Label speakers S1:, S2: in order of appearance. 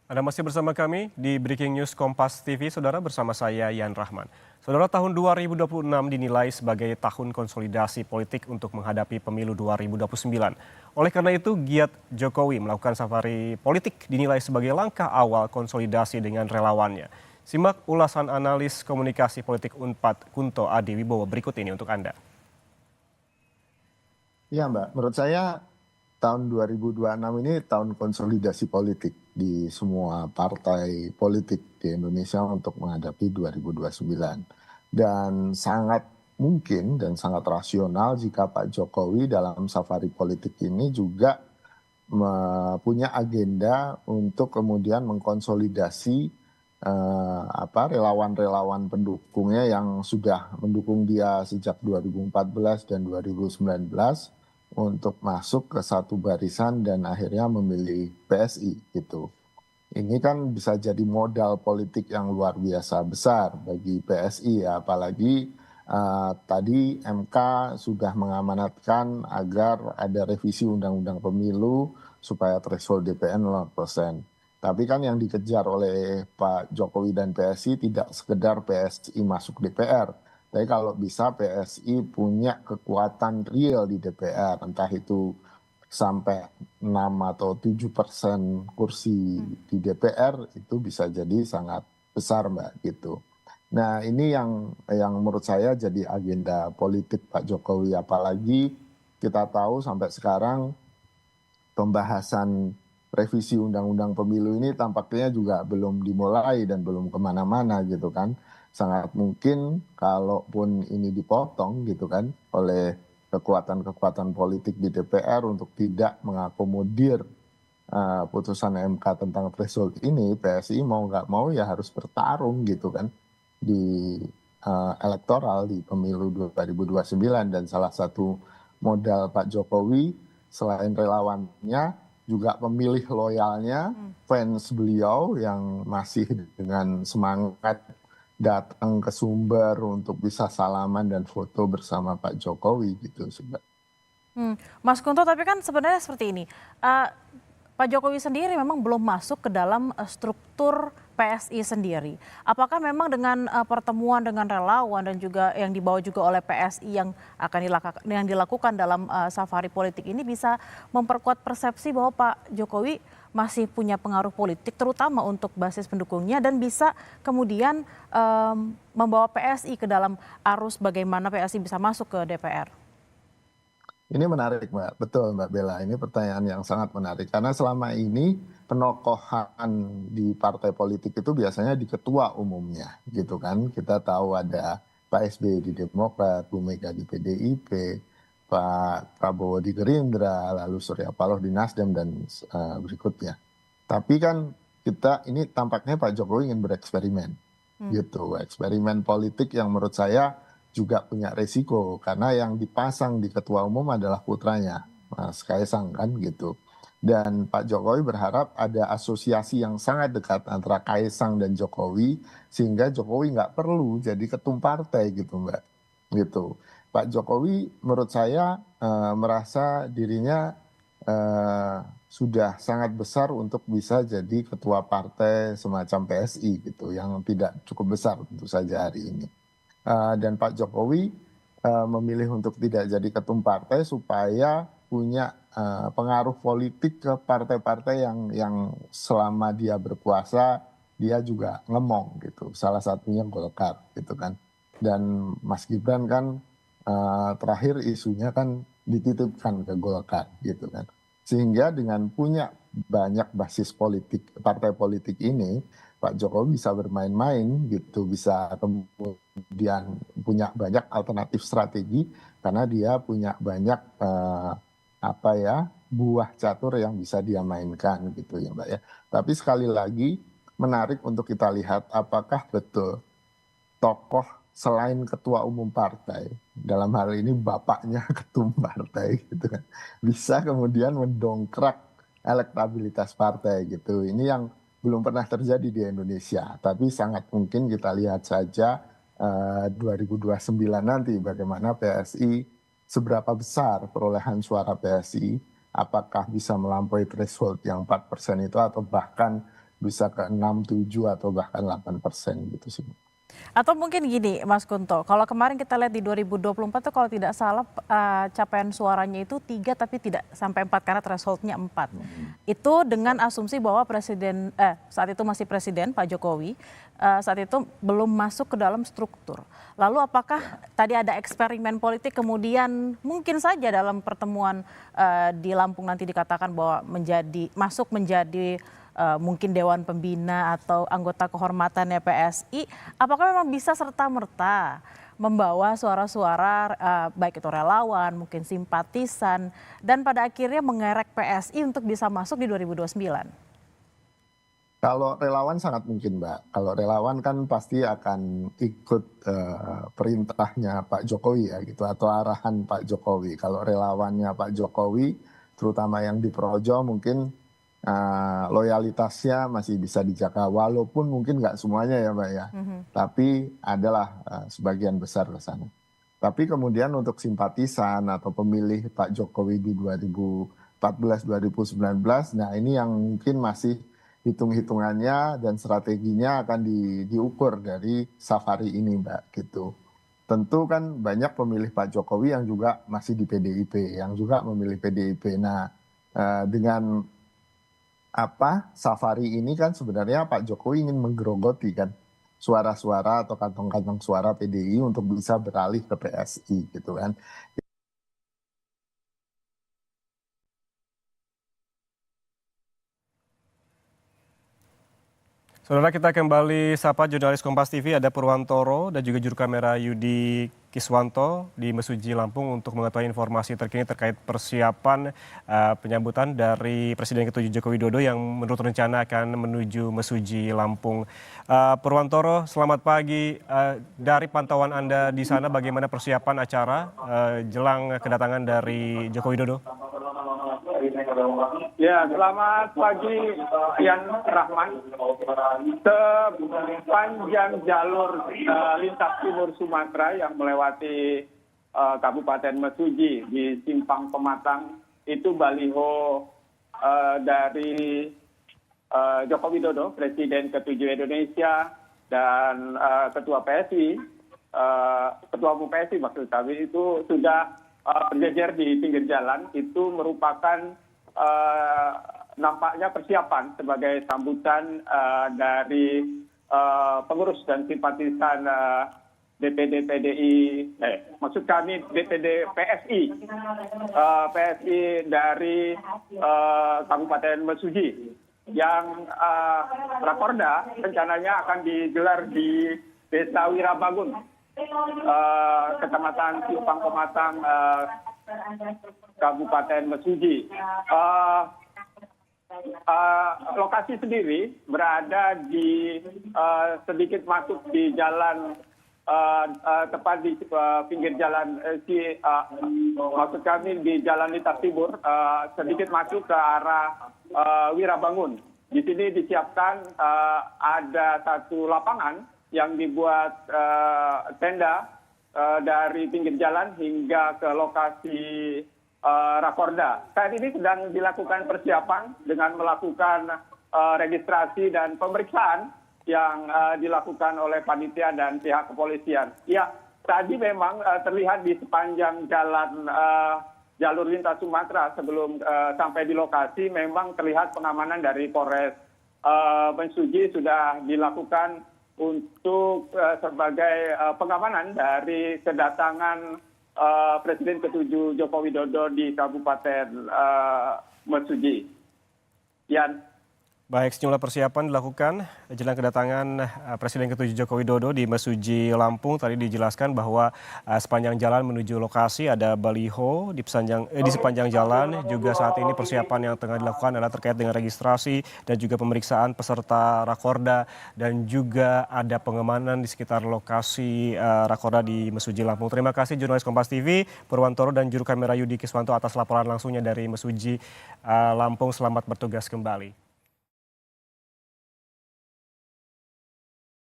S1: Anda masih bersama kami di Breaking News Kompas TV, Saudara, bersama saya Yan Rahman. Saudara, tahun 2026 dinilai sebagai tahun konsolidasi politik untuk menghadapi pemilu 2029. Oleh karena itu, giat Jokowi melakukan safari politik dinilai sebagai langkah awal konsolidasi dengan relawannya. Simak ulasan analis komunikasi politik Unpad Kunto Adi Wibowo berikut ini untuk Anda.
S2: Iya Mbak, menurut saya tahun 2026 ini tahun konsolidasi politik di semua partai politik di Indonesia untuk menghadapi 2029. Dan sangat mungkin dan sangat rasional jika Pak Jokowi dalam safari politik ini juga punya agenda untuk kemudian mengkonsolidasi relawan-relawan pendukungnya yang sudah mendukung dia sejak 2014 dan 2019 untuk masuk ke satu barisan dan akhirnya memilih PSI gitu. Ini kan bisa jadi modal politik yang luar biasa besar bagi PSI ya, apalagi tadi MK sudah mengamanatkan agar ada revisi Undang-Undang Pemilu supaya threshold DPR 0%. Tapi kan yang dikejar oleh Pak Jokowi dan PSI tidak sekedar PSI masuk DPR, tapi kalau bisa PSI punya kekuatan real di DPR, entah itu sampai 6 atau 7% kursi di DPR itu bisa jadi sangat besar Mbak gitu. Nah ini yang menurut saya jadi agenda politik Pak Jokowi, apalagi kita tahu sampai sekarang pembahasan revisi Undang-Undang Pemilu ini tampaknya juga belum dimulai dan belum kemana-mana gitu kan. Sangat mungkin kalaupun ini dipotong gitu kan oleh kekuatan-kekuatan politik di DPR untuk tidak mengakomodir putusan MK tentang threshold ini, PSI mau nggak mau ya harus bertarung gitu kan di elektoral di pemilu 2029. Dan salah satu modal Pak Jokowi selain relawannya juga pemilih loyalnya, fans beliau yang masih dengan semangat datang ke Sumber untuk bisa salaman dan foto bersama Pak Jokowi gitu.
S3: Mas Kunto, tapi kan sebenarnya seperti ini, Pak Jokowi sendiri memang belum masuk ke dalam struktur PSI sendiri. Apakah memang dengan pertemuan dengan relawan dan juga yang dibawa juga oleh PSI yang dilakukan dalam safari politik ini bisa memperkuat persepsi bahwa Pak Jokowi masih punya pengaruh politik terutama untuk basis pendukungnya dan bisa kemudian membawa PSI ke dalam arus bagaimana PSI bisa masuk ke DPR?
S2: Ini menarik Mbak, betul Mbak Bella. Ini pertanyaan yang sangat menarik karena selama ini penokohan di partai politik itu biasanya di ketua umumnya gitu kan. Kita tahu ada Pak SBY di Demokrat, Bu Mega di PDIP, Pak Prabowo di Gerindra, lalu Surya Paloh di Nasdem dan berikutnya. Tapi kan kita ini tampaknya Pak Jokowi ingin bereksperimen gitu, eksperimen politik yang menurut saya juga punya resiko karena yang dipasang di ketua umum adalah putranya Mas Kaisang kan gitu. Dan Pak Jokowi berharap ada asosiasi yang sangat dekat antara Kaisang dan Jokowi sehingga Jokowi nggak perlu jadi ketum partai gitu Mbak. Gitu. Pak Jokowi menurut saya merasa dirinya sudah sangat besar untuk bisa jadi ketua partai semacam PSI gitu yang tidak cukup besar tentu saja hari ini. Dan Pak Jokowi memilih untuk tidak jadi ketum partai supaya punya pengaruh politik ke partai-partai yang selama dia berkuasa dia juga ngemong gitu. Salah satunya Golkar gitu kan. Dan Mas Gibran kan terakhir isunya kan dititipkan ke Golkar gitu kan. Sehingga dengan punya banyak basis politik, partai politik ini, Pak Jokowi bisa bermain-main gitu, bisa kemudian punya banyak alternatif strategi karena dia punya banyak buah catur yang bisa dia mainkan gitu ya Mbak ya. Tapi sekali lagi menarik untuk kita lihat apakah betul tokoh selain ketua umum partai, dalam hal ini bapaknya ketum partai gitu kan, bisa kemudian mendongkrak elektabilitas partai gitu. Ini yang belum pernah terjadi di Indonesia, tapi sangat mungkin kita lihat saja 2029 nanti bagaimana PSI, seberapa besar perolehan suara PSI, apakah bisa melampaui threshold yang 4% itu atau bahkan bisa ke 6, 7 atau bahkan 8% gitu sih.
S3: Atau mungkin gini Mas Kunto, kalau kemarin kita lihat di 2024 tuh kalau tidak salah capaian suaranya itu 3 tapi tidak sampai 4 karena thresholdnya 4. Itu dengan asumsi bahwa saat itu masih presiden Pak Jokowi saat itu belum masuk ke dalam struktur. Lalu apakah tadi ada eksperimen politik kemudian mungkin saja dalam pertemuan di Lampung nanti dikatakan bahwa masuk menjadi mungkin Dewan Pembina atau anggota kehormatannya PSI, apakah memang bisa serta-merta membawa suara-suara baik itu relawan, mungkin simpatisan, dan pada akhirnya mengerek PSI untuk bisa masuk di 2029?
S2: Kalau relawan sangat mungkin, Mbak. Kalau relawan kan pasti akan ikut perintahnya Pak Jokowi ya gitu, atau arahan Pak Jokowi. Kalau relawannya Pak Jokowi, terutama yang di Projo mungkin loyalitasnya masih bisa dijaga, walaupun mungkin nggak semuanya ya Mbak ya, tapi adalah sebagian besar ke sana. Tapi kemudian untuk simpatisan atau pemilih Pak Jokowi di 2014-2019, nah ini yang mungkin masih hitung-hitungannya dan strateginya akan diukur dari safari ini Mbak gitu. Tentu kan banyak pemilih Pak Jokowi yang juga masih di PDIP, yang juga memilih PDIP. Nah dengan safari ini kan sebenarnya Pak Jokowi ingin menggerogoti kan suara-suara atau kantong-kantong suara PDI untuk bisa beralih ke PSI gitu kan.
S1: Saudara, kita kembali sapa jurnalis Kompas TV, ada Purwantoro dan juga juru kamera Yudi Kiswanto di Mesuji Lampung untuk mengetahui informasi terkini terkait persiapan penyambutan dari Presiden ke-7 Joko Widodo yang menurut rencana akan menuju Mesuji Lampung. Purwantoro, selamat pagi. Dari pantauan Anda di sana, bagaimana persiapan acara jelang kedatangan dari Joko Widodo?
S4: Ya, selamat pagi Yan Rahman. Sepanjang jalur lintas timur Sumatera yang melewati Kabupaten Mesuji di Simpang Pematang, itu baliho dari Joko Widodo, Presiden ke-7 Indonesia, dan Ketua PSI, Ketua Umum PSI maksud kami, itu sudah berjejer di pinggir jalan. Itu merupakan nampaknya persiapan sebagai sambutan dari pengurus dan simpatisan DPD maksud kami DPD PSI dari Kabupaten Mesuji, yang rakorda rencananya akan digelar di Desa Wirabangun, Kecamatan Simpang Pematang, Kabupaten Mesuji. Lokasi sendiri berada di sedikit masuk di jalan, tepat di pinggir jalan, maksud kami di Jalan Lintas Timur, sedikit masuk ke arah Wirabangun. Di sini disiapkan ada satu lapangan yang dibuat tenda dari pinggir jalan hingga ke lokasi rakorda. Saat ini sedang dilakukan persiapan dengan melakukan registrasi dan pemeriksaan yang dilakukan oleh panitia dan pihak kepolisian. Ya, tadi memang terlihat di sepanjang jalan jalur lintas Sumatera sebelum sampai di lokasi memang terlihat pengamanan dari Polres Mesuji sudah dilakukan untuk sebagai pengamanan dari kedatangan Presiden ke-7 Joko Widodo di Kabupaten Mesuji. Yan.
S1: Baik, sejumlah persiapan dilakukan jelang kedatangan Presiden ke-7 Joko Widodo di Mesuji Lampung. Tadi dijelaskan bahwa sepanjang jalan menuju lokasi ada baliho di sepanjang jalan. Juga saat ini persiapan yang tengah dilakukan adalah terkait dengan registrasi dan juga pemeriksaan peserta rakorda, dan juga ada pengamanan di sekitar lokasi rakorda di Mesuji Lampung. Terima kasih jurnalis Kompas TV Purwantoro dan juru kamera Yudi Kiswanto atas laporan langsungnya dari Mesuji Lampung. Selamat bertugas kembali.